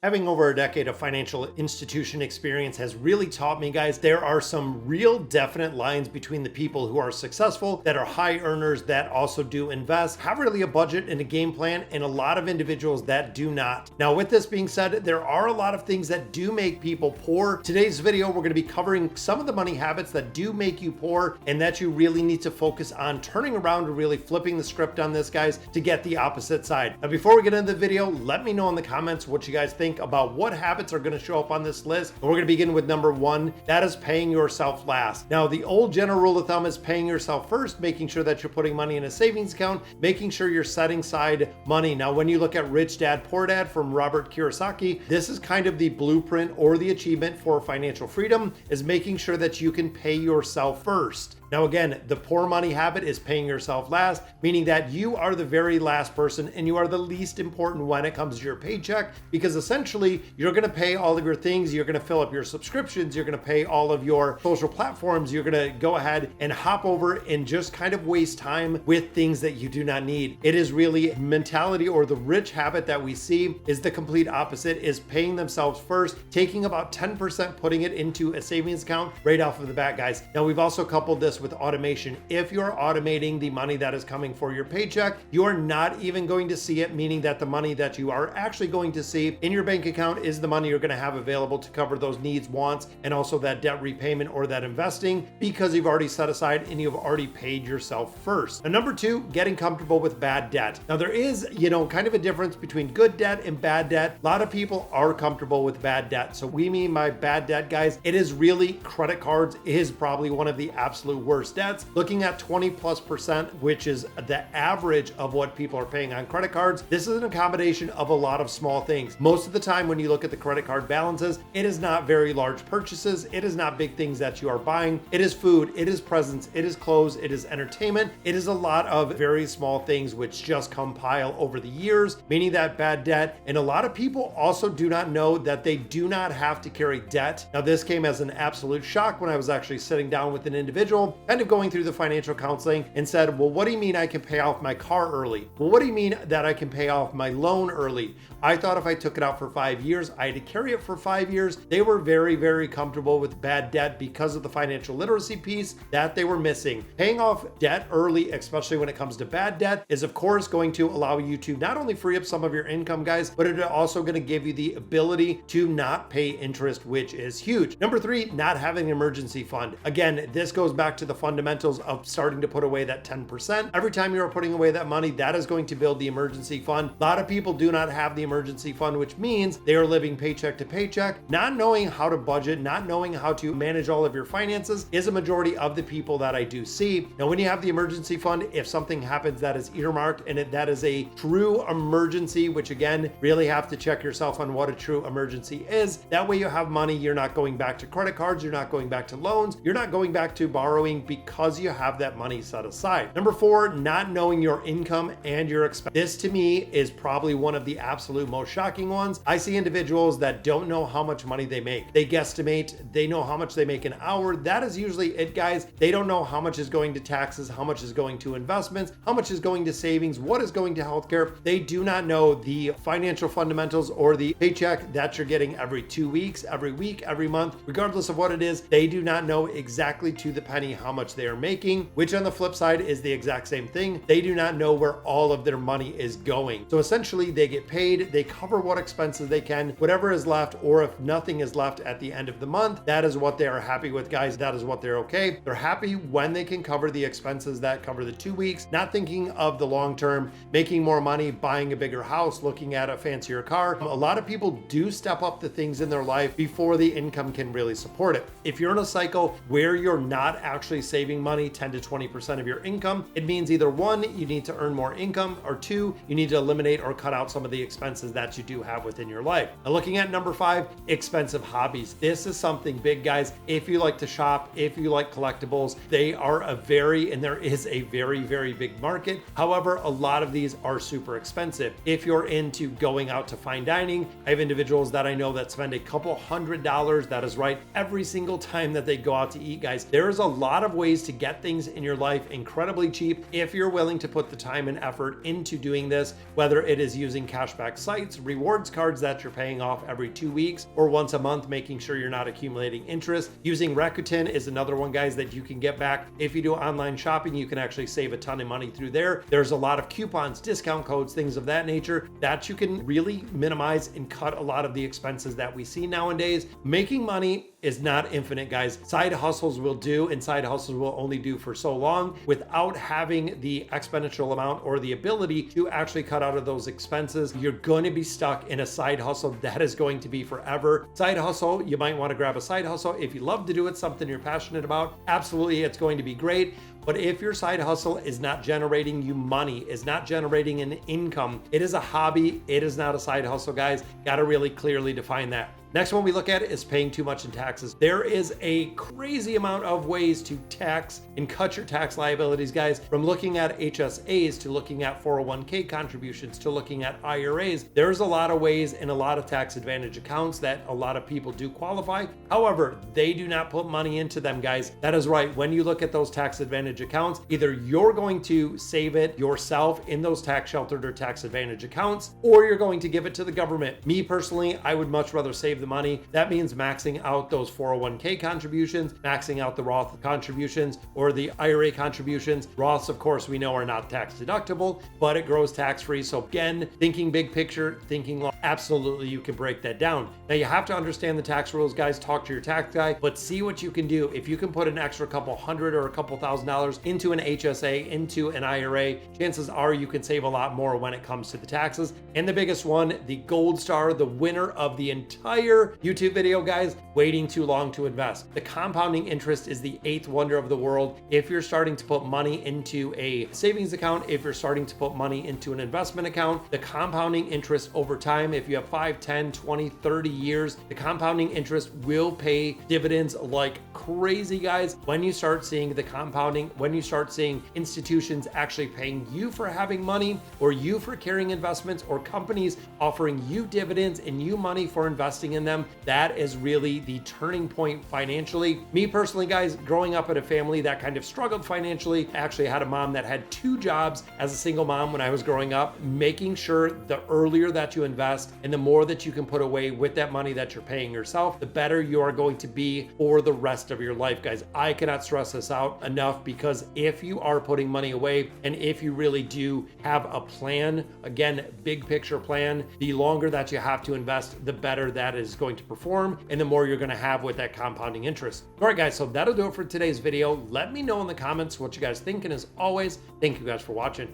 Having over a decade of financial institution experience has really taught me, guys, there are some real definite lines between the people who are successful, that are high earners, that also do invest, have really a budget and a game plan, and a lot of individuals that do not. Now, with this being said, there are a lot of things that do make people poor. Today's video, we're going to be covering some of the money habits that do make you poor and that you really need to focus on turning around and really flipping the script on this, guys, to get the opposite side. Now, before we get into the video, let me know in the comments what you guys think about what habits are going to show up on this list. And we're going to begin with number one. That is paying yourself last. Now, the old general rule of thumb is paying yourself first, making sure that you're putting money in a savings account, making sure you're setting aside money. Now, when you look at Rich Dad Poor Dad from Robert Kiyosaki, this is kind of the blueprint or the achievement for financial freedom, is making sure that you can pay yourself first. Now, again, the poor money habit is paying yourself last, meaning that you are the very last person and you are the least important when it comes to your paycheck, because essentially you're going to pay all of your things. You're going to fill up your subscriptions. You're going to pay all of your social platforms. You're going to go ahead and hop over and just kind of waste time with things that you do not need. It is really mentality, or the rich habit that we see is the complete opposite, is paying themselves first, taking about 10%, putting it into a savings account right off of the bat, guys. Now, we've also coupled this with automation. If you're automating the money that is coming for your paycheck, you are not even going to see it, meaning that the money that you are actually going to see in your bank account is the money you're going to have available to cover those needs, wants, and also that debt repayment or that investing, because you've already set aside and you've already paid yourself first. And number two, getting comfortable with bad debt. Now, there is, kind of a difference between good debt and bad debt. A lot of people are comfortable with bad debt. So we mean by bad debt, guys, it is really credit cards is probably one of the absolute worst debts. Looking at 20+%, which is the average of what people are paying on credit cards. This is an accommodation of a lot of small things. Most of the time when you look at the credit card balances, it is not very large purchases. It is not big things that you are buying. It is food, it is presents, it is clothes, it is entertainment. It is a lot of very small things which just compile over the years, meaning that bad debt. And a lot of people also do not know that they do not have to carry debt. Now, this came as an absolute shock when I was actually sitting down with an individual, kind of going through the financial counseling, and said, well, what do you mean I can pay off my car early? Well, what do you mean that I can pay off my loan early? I thought if I took it out for 5 years, I had to carry it for 5 years. They were very, very comfortable with bad debt because of the financial literacy piece that they were missing. Paying off debt early, especially when it comes to bad debt, is of course going to allow you to not only free up some of your income, guys, but it is also going to give you the ability to not pay interest, which is huge. Number three, not having an emergency fund. Again, this goes back to the fundamentals of starting to put away that 10%. Every time you're putting away that money, that is going to build the emergency fund. A lot of people do not have the emergency fund, which means they are living paycheck to paycheck. Not knowing how to budget, not knowing how to manage all of your finances is a majority of the people that I do see. Now, when you have the emergency fund, if something happens that is earmarked and that is a true emergency, which again, really have to check yourself on what a true emergency is. That way you have money. You're not going back to credit cards. You're not going back to loans. You're not going back to borrowing, because you have that money set aside. Number four, not knowing your income and your expense. This to me is probably one of the absolute most shocking ones. I see individuals that don't know how much money they make. They guesstimate, they know how much they make an hour. That is usually it, guys. They don't know how much is going to taxes, how much is going to investments, how much is going to savings, what is going to healthcare. They do not know the financial fundamentals or the paycheck that you're getting every 2 weeks, every week, every month, regardless of what it is. They do not know exactly to the penny how much they are making, which on the flip side is the exact same thing. They do not know where all of their money is going. So essentially they get paid, they cover what expenses they can, whatever is left, or if nothing is left at the end of the month, that is what they are happy with, guys. That is what they're okay. They're happy when they can cover the expenses that cover the 2 weeks, not thinking of the long term, making more money, buying a bigger house, looking at a fancier car. A lot of people do step up the things in their life before the income can really support it. If you're in a cycle where you're not actually saving money, 10 to 20% of your income, it means either one, you need to earn more income, or two, you need to eliminate or cut out some of the expenses that you do have within your life. Now, looking at number five, expensive hobbies. This is something big, guys. If you like to shop, if you like collectibles, they are there is a very, very big market. However, a lot of these are super expensive. If you're into going out to fine dining, I have individuals that I know that spend a couple $100, that is right, every single time that they go out to eat, guys. There is a lot lot of ways to get things in your life incredibly cheap if you're willing to put the time and effort into doing this, whether it is using cashback sites, rewards cards that you're paying off every 2 weeks or once a month, making sure you're not accumulating interest. Using Rakuten is another one, guys, that you can get back. If you do online shopping, you can actually save a ton of money through there. There's a lot of coupons, discount codes, things of that nature that you can really minimize and cut a lot of the expenses that we see nowadays. Making money is not infinite, guys. Side hustles will do, and side hustles will only do for so long without having the exponential amount or the ability to actually cut out of those expenses. You're going to be stuck in a side hustle that is going to be forever. Side hustle, you might want to grab a side hustle. If you love to do it, something you're passionate about, absolutely, it's going to be great. But if your side hustle is not generating you money, is not generating an income, it is a hobby, it is not a side hustle, guys. Got to really clearly define that. Next one we look at is paying too much in taxes. There is a crazy amount of ways to tax and cut your tax liabilities, guys. From looking at HSAs to looking at 401k contributions to looking at IRAs, there's a lot of ways and a lot of tax advantage accounts that a lot of people do qualify. However, they do not put money into them, guys. That is right. When you look at those tax advantage accounts, either you're going to save it yourself in those tax sheltered or tax advantage accounts, or you're going to give it to the government. Me personally, I would much rather save the money. That means maxing out those 401k contributions, maxing out the Roth contributions or the IRA contributions. Roths, of course, we know are not tax deductible, but it grows tax free. So again, thinking big picture, thinking long, absolutely you can break that down. Now you have to understand the tax rules, guys. Talk to your tax guy, but see what you can do. If you can put an extra couple hundred or a couple $1,000s into an HSA, into an IRA, chances are you can save a lot more when it comes to the taxes. And the biggest one, the gold star, the winner of the entire YouTube video, guys, waiting too long to invest. The compounding interest is the eighth wonder of the world. If you're starting to put money into a savings account, if you're starting to put money into an investment account, the compounding interest over time, if you have 5, 10, 20, 30 years, the compounding interest will pay dividends like crazy, guys. When you start seeing the compounding, when you start seeing institutions actually paying you for having money or you for carrying investments or companies offering you dividends and you money for investing in them, that is really the turning point financially. Me personally, guys, growing up in a family that kind of struggled financially, I actually had a mom that had 2 jobs as a single mom when I was growing up. Making sure the earlier that you invest and the more that you can put away with that money that you're paying yourself, the better you are going to be for the rest of your life, guys. I cannot stress this out enough, because if you are putting money away and if you really do have a plan, again, big picture plan, the longer that you have to invest, the better that is going to perform and the more you're going to have with that compounding interest. All right, guys, so that'll do it for today's video. Let me know in the comments what you guys think, and as always, thank you guys for watching.